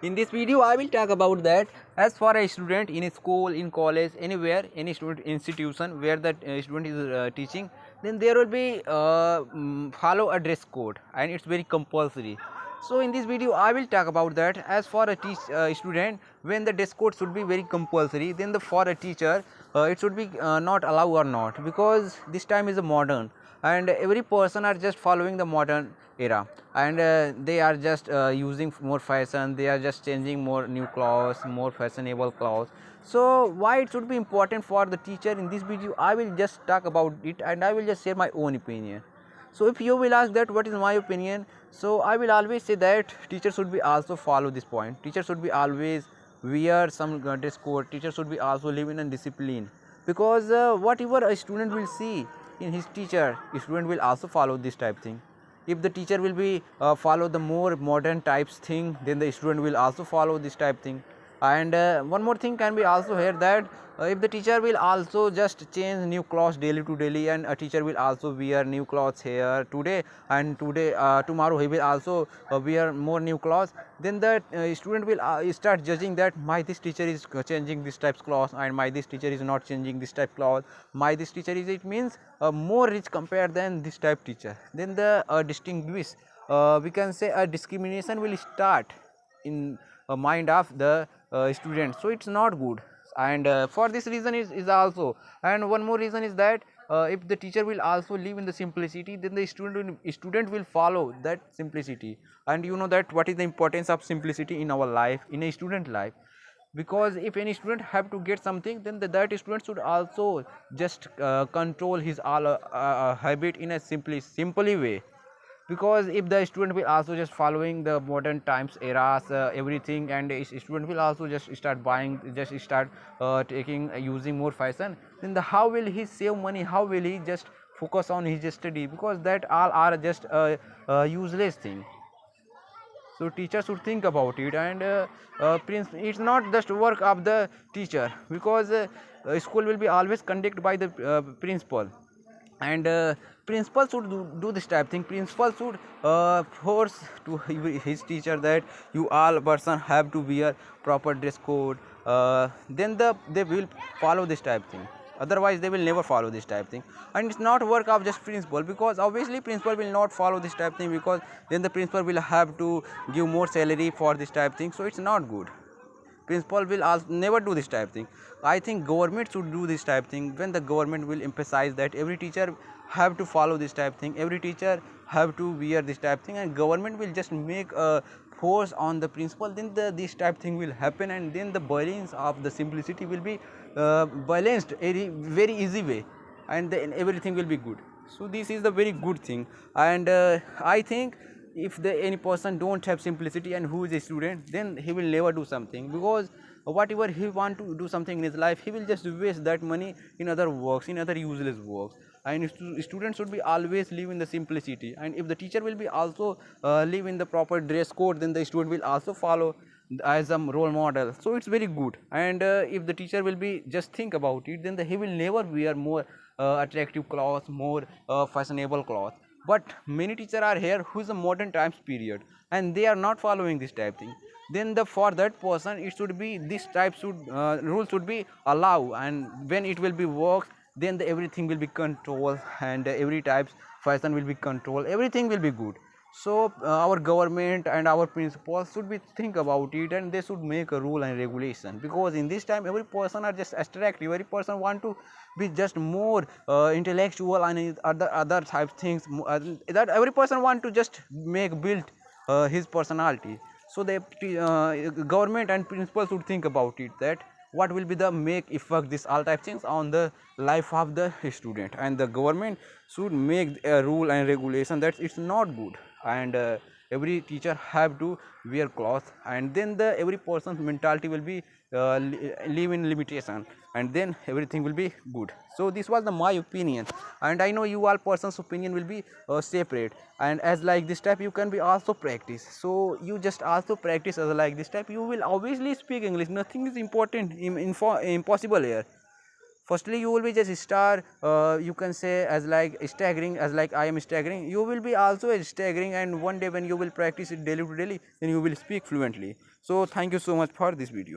In this video, I will talk about that as for a student in a school, in college, anywhere, any student institution where the student is teaching, then there will be follow a dress code and it's very compulsory. So in this video, I will talk about that as for a student when the dress code should be very compulsory, then for a teacher it should be not allow or not, because this time is a modern and every person are just following the modern era, and they are just using more fashion, they are just changing more new clothes, more fashionable clothes. So why it should be important for the teacher? In this video I will just talk about it and I will just share my own opinion. So if you will ask that what is my opinion, so I will always say that teacher should be also follow this point. Teacher should be always wear some dress code. Teacher should be also live in a discipline, because whatever a student will see in his teacher, student will also follow this type thing. If the teacher will be follow the more modern types thing, then the student will also follow this type thing. And one more thing can be also here that if the teacher will also just change new clothes daily to daily, and a teacher will also wear new clothes here today, and today tomorrow he will also wear more new clothes, then the student will start judging that my this teacher is changing this type clothes and my this teacher is not changing this type clothes. My this teacher is, it means more rich compared than this type teacher, then the distinguish, we can say a discrimination will start in mind of the student. So it's not good, and for this reason is also. And one more reason is that if the teacher will also live in the simplicity, then the student will follow that simplicity. And you know that what is the importance of simplicity in our life, in a student life, because if any student have to get something, then that student should also just control his all habit in a simply way. Because if the student will also just following the modern times eras everything, and student will also just start buying, just start taking using more fashion, then how will he save money, how will he just focus on his study, because that all are just a useless thing. So teacher should think about it. And it's not just work of the teacher, because school will be always conducted by the principal, and principal should do this type thing. Principal should force to his teacher that you all person have to wear proper dress code, then they will follow this type thing. Otherwise they will never follow this type thing. And it's not work of just principal, because obviously principal will not follow this type thing, because then the principal will have to give more salary for this type thing. So it's not good. Principal will also never do this type thing. I think government should do this type thing, when the government will emphasize that every teacher have to follow this type thing, every teacher have to wear this type thing, and government will just make a force on the principal, then this type thing will happen, and then the balance of the simplicity will be balanced a very easy way, and then everything will be good. So this is the very good thing. And I think if any person don't have simplicity and who is a student, then he will never do something, because whatever he want to do something in his life, he will just waste that money in other works, in other useless works. And students should be always live in the simplicity. And if the teacher will be also live in the proper dress code, then the student will also follow as a role model. So it's very good. And if the teacher will be just think about it, then he will never wear more attractive clothes, more fashionable clothes. But many teachers are here who is a modern times period, and they are not following this type thing. Then for that person it should be this type should rule should be allow. And when it will be works, then everything will be controlled, and every types fashion will be controlled, everything will be good. So our government and our principals should be think about it, and they should make a rule and regulation, because in this time every person are just attractive, every person want to be just more intellectual and other type things, that every person want to just make build his personality. So the government and principal should think about it, that what will be the make effect this all type things on the life of the student. And the government should make a rule and regulation that it's not good. And every teacher have to wear cloth, and then the every person's mentality will be live in limitation, and then everything will be good. So this was my opinion, and I know you all person's opinion will be separate. And as like this type you can be also practice, so you just also practice as like this type, you will obviously speak English. Nothing is important impossible here. firstly you will be just start, you can say as like staggering, as like I am staggering, you will be also staggering, and one day when you will practice it daily to daily, then you will speak fluently. So thank you so much for this video.